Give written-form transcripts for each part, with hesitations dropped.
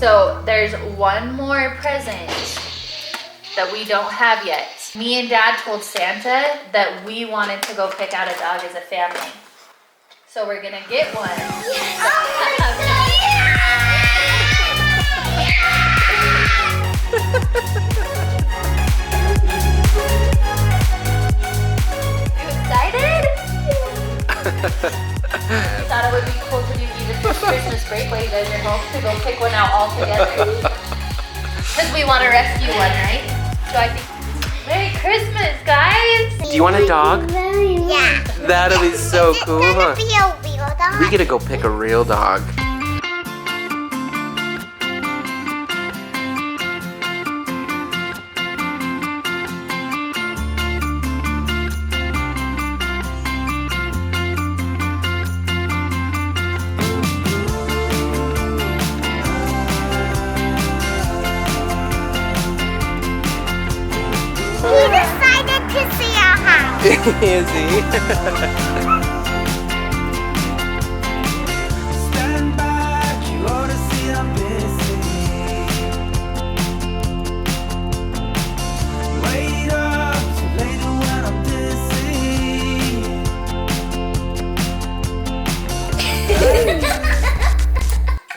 So there's one more present that we don't have yet. Me and Dad told Santa that we wanted to go pick out a dog as a family. So we're gonna get one. You excited? We thought it would be cool to do even for Christmas break while you guys are home to go pick one out all together. Because we want to rescue one, right? So I think, Merry Christmas, guys! Do you want a dog? Yeah. That'll be so cool, huh? Be a real dog. We gotta go pick a real dog. He decided to see our house. Is he? Stand back, you ought to see I'm busy. Wait up till later when I'm dizzy.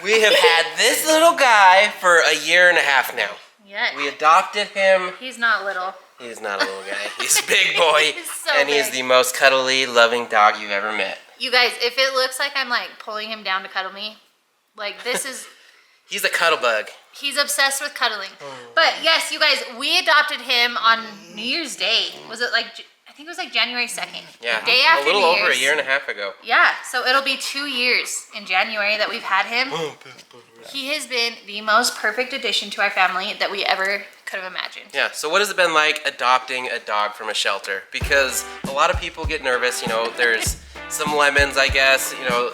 We have had this little guy for a year and a half now. Yes. We adopted him. He's not little. He's not a little guy. He's a big boy. He's so and he's big. the most cuddly, loving dog you've ever met. You guys, if it looks like I'm like pulling him down to cuddle me, like this is, He's a cuddle bug. he's obsessed with cuddling. But yes, you guys, we adopted him on New Year's Day. Was it like, I think it was like January 2nd. Yeah, The day after a little New over Year's. a year and a half ago. Yeah, so it'll be 2 years in January that we've had him. He has been the most perfect addition to our family that we ever could have imagined. Yeah, so what has it been like adopting a dog from a shelter? Because a lot of people get nervous, you know, there's some lemons, I guess, you know,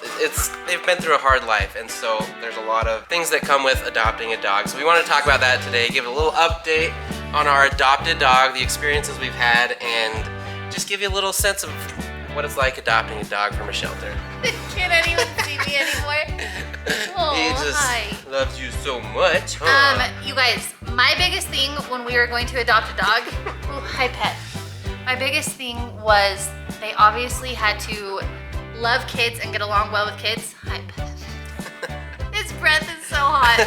they've been through a hard life, and so there's a lot of things that come with adopting a dog. So we want to talk about that today, give a little update on our adopted dog, the experiences we've had, and just give you a little sense of what it's like adopting a dog from a shelter. Can't anyone see me anymore? Oh, He just hi. loves you so much, huh? You guys, my biggest thing when we were going to adopt a dog, ooh, hi Pet. My biggest thing was they obviously had to love kids and get along well with kids. Hi Pet. His breath is so hot.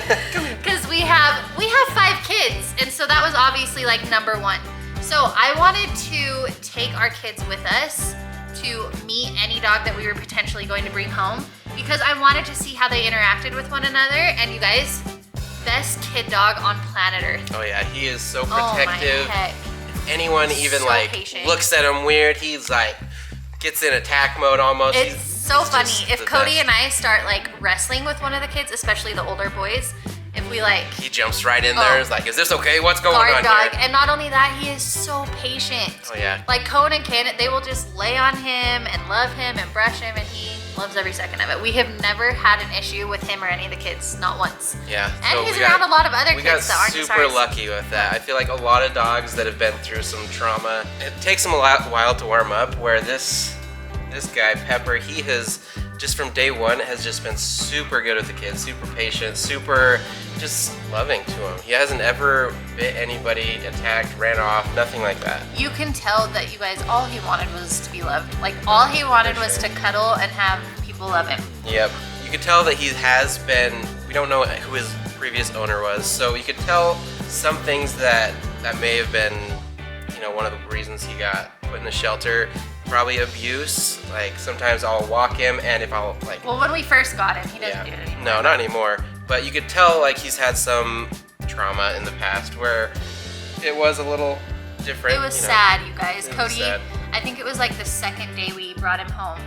Because we have 5 kids, and so that was obviously like number 1. So I wanted to take our kids with us to meet any dog that we were potentially going to bring home, because I wanted to see how they interacted with one another. And you guys, best kid dog on planet Earth. Oh yeah, he is so Oh my protective. heck. Anyone even So like patient. looks at him weird, he's like gets in attack mode almost. It's so he's funny. just If the Cody best. and I start like wrestling with one of the kids, especially the older boys, if we like He jumps right in there. Oh. Is like, is this okay? What's going guard on dog, here? and not only that, he is so patient. Oh yeah. Like Cohen and Kenneth, they will just lay on him and love him and brush him, and he loves every second of it. We have never had an issue with him or any of the kids, not once. Yeah. And so he's we around got, a lot of other we got kids that aren't just super ours. lucky with that. I feel like a lot of dogs that have been through some trauma, it takes them a while to warm up. Where this guy Pepper, he has just from day one has just been super good with the kids, super patient, super just loving to him. He hasn't ever bit anybody, attacked, ran off, nothing like that. You can tell that you guys, all he wanted was to be loved. Like all he wanted was to cuddle and have people love him. Yep. You could tell that he has been, we don't know who his previous owner was, so you could tell some things that may have been, you know, one of the reasons he got put in the shelter. Probably abuse. Like sometimes I'll walk him, and if I'll like, Well, when we first got him, he doesn't do it anymore. no, not anymore. But you could tell like he's had some trauma in the past where it was a little different. It was you know. sad, you guys. It was Cody, sad. I think it was like the second day we brought him home,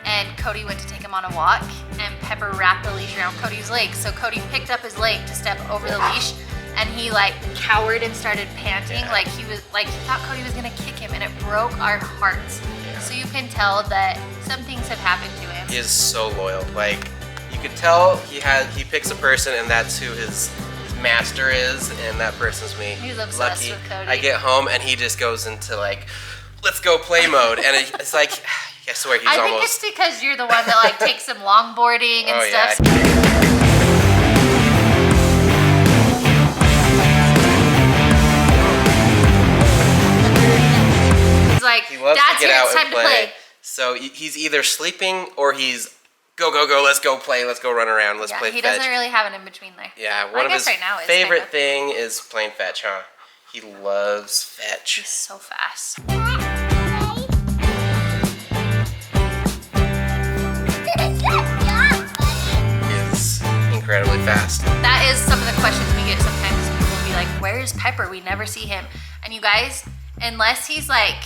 and Cody went to take him on a walk, and Pepper wrapped the leash around Cody's leg. So Cody picked up his leg to step over the leash, and he like cowered and started panting, Yeah. like he thought Cody was gonna kick him, and it broke our hearts. Yeah. So you can tell that some things have happened to him. He is so loyal. Like you could tell he picks a person, and that's who his master is, and that person's me. He's obsessed Lucky. with Cody. I get home and he just goes into like, let's go play mode, and it's like, I swear he's I think almost. it's because you're the one that like takes him longboarding and Oh, yeah. stuff. out it's and time to play. So he's either sleeping or he's go, let's go play, let's go run around, let's play he fetch. doesn't really have an in between there. Yeah, I one of guess his right now is favorite kinda. thing is playing fetch, huh? He loves fetch. He's so fast. He is incredibly fast. That is some of the questions we get sometimes. People will be like, where's Pepper? We never see him. And you guys, unless he's like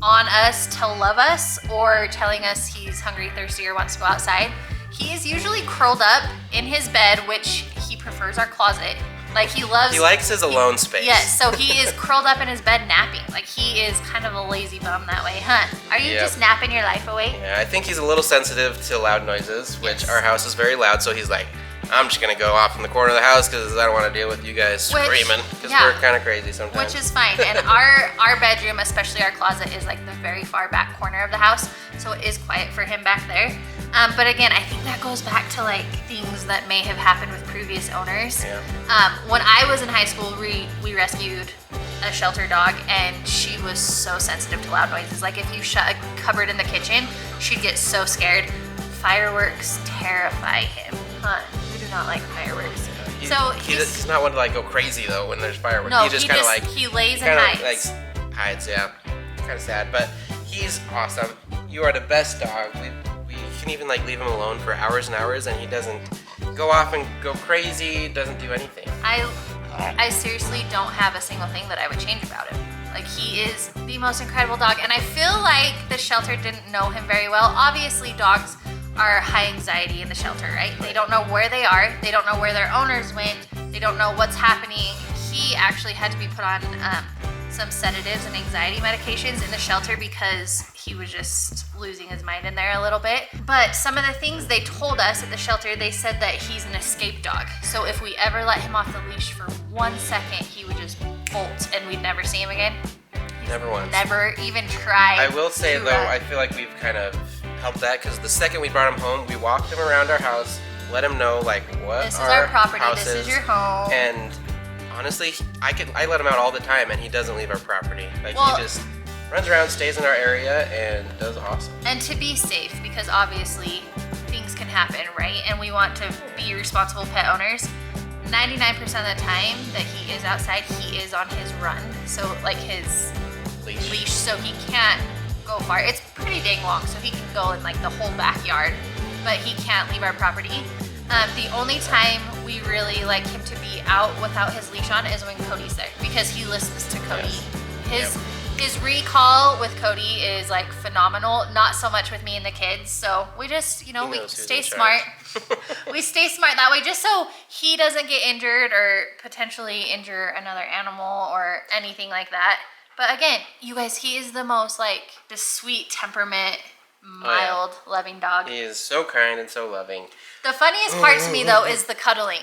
on us to love us or telling us he's hungry, thirsty, or wants to go outside, he is usually curled up in his bed, which he prefers our closet. Like he likes his alone space. Yes, so he is curled up in his bed napping. Like he is kind of a lazy bum that way, huh? Are you just napping your life away? Yeah, I think he's a little sensitive to loud noises, which our house is very loud, so he's like, I'm just gonna go off in the corner of the house because I don't want to deal with you guys screaming because we're kind of crazy sometimes. Which is fine. And our bedroom, especially our closet, is like the very far back corner of the house, so it is quiet for him back there. But again, I think that goes back to like things that may have happened with previous owners. Yeah. When I was in high school, we rescued a shelter dog, and she was so sensitive to loud noises. Like if you shut a cupboard in the kitchen, she'd get so scared. Fireworks terrify him. Huh? We do not like fireworks. He's not one to like go crazy though when there's fireworks. No, he just kind of like he lays and hides. Like hides, yeah. Kind of sad, but he's awesome. You are the best dog. We can even like leave him alone for hours and hours, and he doesn't go off and go crazy. Doesn't do anything. I seriously don't have a single thing that I would change about him. Like he is the most incredible dog, and I feel like the shelter didn't know him very well. Obviously, dogs are high anxiety in the shelter, right? They don't know where they are. They don't know where their owners went. They don't know what's happening. He actually had to be put on some sedatives and anxiety medications in the shelter because he was just losing his mind in there a little bit. But some of the things they told us at the shelter, they said that he's an escape dog. So if we ever let him off the leash for 1 second, he would just bolt and we'd never see him again. Never once. Never even tried. I will say though, I feel like we've kind of helped that because the second we brought him home, we walked him around our house, let him know like what this is our property, house this is your home. And honestly, I let him out all the time, and he doesn't leave our property. Like he just runs around, stays in our area, and does awesome. And to be safe, because obviously things can happen, right? And we want to be responsible pet owners. 99% of the time that he is outside, he is on his run. So like his leash, so he can't go far. It's pretty dang long, so he can go in like the whole backyard, but he can't leave our property. The only time we really like him to be out without his leash on is when Cody's there, because he listens to Cody. Yes. His recall with Cody is like phenomenal. Not so much with me and the kids. So we just, we stay smart. We stay smart that way, just so he doesn't get injured or potentially injure another animal or anything like that. But again, you guys, he is the most like just sweet temperament, mild, loving dog. He is so kind and so loving. The funniest part to me though is the cuddling,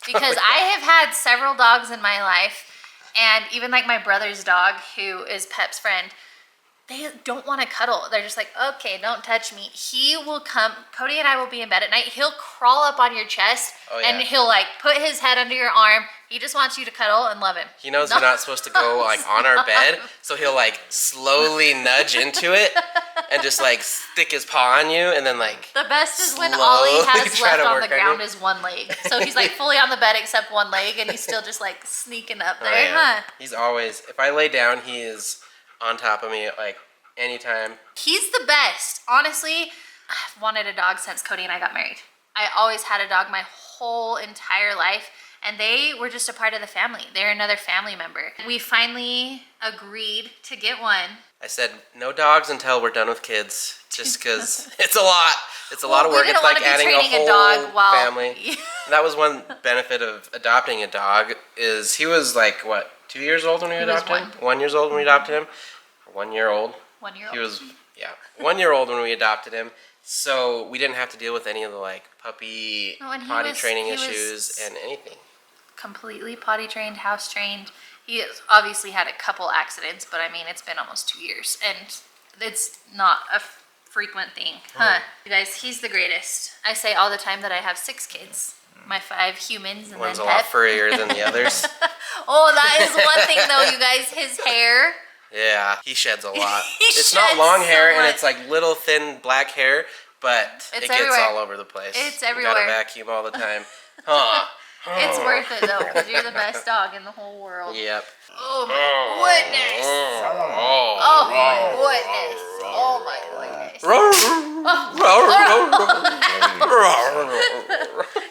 because I have had several dogs in my life, and even like my brother's dog, who is Pep's friend, they don't want to cuddle. They're just like, okay, don't touch me. He will come, Cody and I will be in bed at night. He'll crawl up on your chest and he'll like put his head under your arm. He just wants you to cuddle and love him. He knows you're not supposed to go like on our bed, so he'll like slowly nudge into it and just like stick his paw on you, and then like the best is when all he has try left to on work the on ground you. is one leg. So he's like fully on the bed except one leg, and he's still just like sneaking up there, huh? He's always, if I lay down, he is on top of me like anytime. He's the best. Honestly, I've wanted a dog since Cody and I got married. I always had a dog my whole entire life, and they were just a part of the family. They're another family member. We finally agreed to get one. I said no dogs until we're done with kids, just because it's a lot. It's a lot of work. It's like adding a whole family. And that was one benefit of adopting a dog, is he was like, what, 2 years old when we adopted him? 1 year old when we adopted him? 1 year old? 1 year old. He was, 1 year old when we adopted him. So we didn't have to deal with any of the like puppy potty training issues and anything. Completely potty trained, house trained. He has obviously had a couple accidents, but I mean, it's been almost 2 years, and it's not a frequent thing, huh? You guys, he's the greatest. I say all the time that I have 6 kids. My 5 humans and One's then a lot Pep. furrier than the others. Oh, that is one thing though, you guys. His hair Yeah, he sheds a lot. He It's not sheds long so hair and much. it's like little thin black hair, but It's it gets everywhere. all over the place. It's You everywhere. gotta vacuum all the time. Huh. It's worth it though, because you're the best dog in the whole world. Yep. Oh my goodness. Oh. Oh my goodness. Oh my goodness.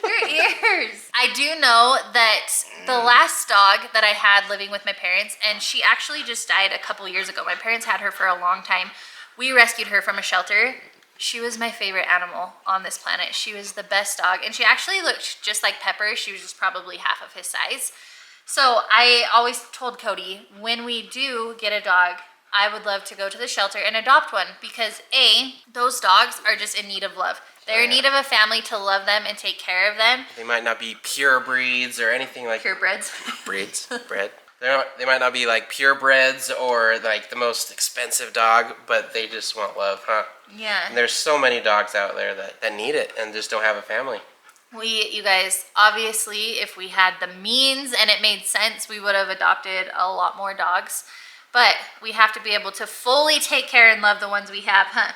Your ears. I do know that the last dog that I had living with my parents, and she actually just died a couple years ago. My parents had her for a long time. We rescued her from a shelter. She was my favorite animal on this planet. She was the best dog, and she actually looked just like Pepper. She was just probably half of his size. So I always told Cody, when we do get a dog, I would love to go to the shelter and adopt one, because A, those dogs are just in need of love. They're in need of a family to love them and take care of them. They might not be pure breeds or anything like Purebreds. breeds, bread. They might not be like purebreds or like the most expensive dog, but they just want love, huh? Yeah. And there's so many dogs out there that need it and just don't have a family. You guys, obviously, if we had the means and it made sense, we would have adopted a lot more dogs. But we have to be able to fully take care and love the ones we have, huh?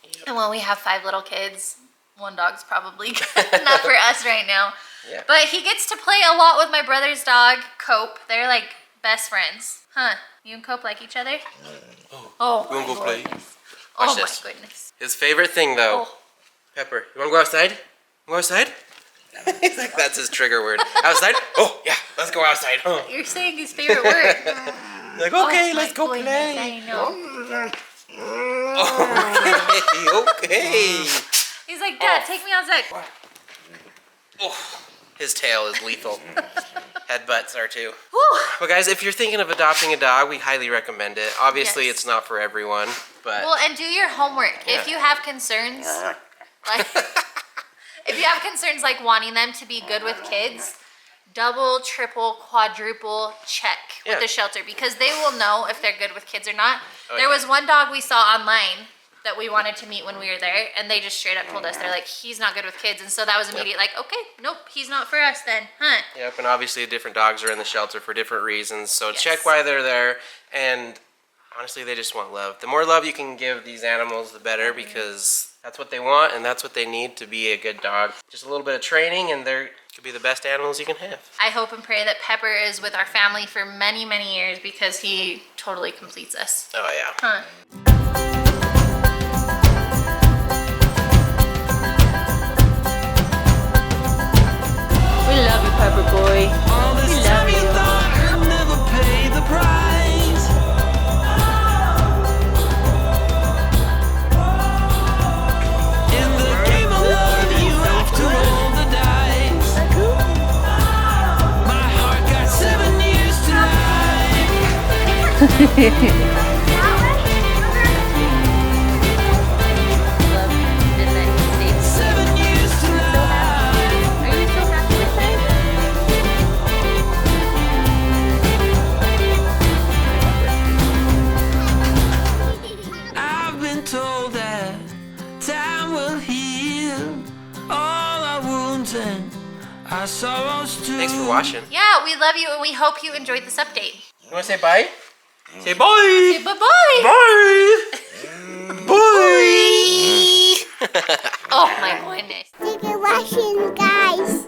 Yep. And when we have 5 little kids, 1 dog's probably good enough for us right now. Yeah. But he gets to play a lot with my brother's dog, Cope. They're like best friends. Huh? You and Cope like each other? Oh, You wanna my go play? goodness. Watch Oh this. my goodness. His favorite thing though, Oh. Pepper, you wanna go outside? Go outside? He's like, that's his trigger word. Outside? Oh, yeah, let's go outside. Huh. You're saying his favorite word. Like, okay, Oh, let's my go goodness, play. I know. Okay. He's like, Dad, take me outside. Oh, his tail is lethal. Headbutts are too. Whew. Well, guys, if you're thinking of adopting a dog, we highly recommend it. Obviously, Yes. it's not for everyone, but Well, and do your homework. If Yeah. you have concerns, like if you have concerns like wanting them to be good with kids, double, triple, quadruple check with Yeah. the shelter, because they will know if they're good with kids or not. Oh, There yeah. was one dog we saw online that we wanted to meet when we were there, and they just straight up told us, they're like, he's not good with kids. And so that was immediate, like, okay, nope, he's not for us then, huh? yep, and obviously different dogs are in the shelter for different reasons, so Yes. check why they're there, and honestly, they just want love. The more love you can give these animals, the better, because that's what they want, and that's what they need to be a good dog. Just a little bit of training, and they're could be the best animals you can have. I hope and pray that Pepper is with our family for many, many years, because he totally completes us. Oh, yeah. Huh. We love you, Pepper boy. All this We time love you you. thought I'd never pay the price. In the game of love, you have to roll the dice. My heart got 7 years tonight. Love Midnight States. 7 years tonight. Are you so happy with that? I've been told that time will heal all our wounds and our sorrows too. Thanks for watching. Yeah, we love you, and we hope you enjoyed this update. You want to say bye? Say bye! Bye-bye. Bye! Bye! Oh my goodness. Thank you for watching, guys.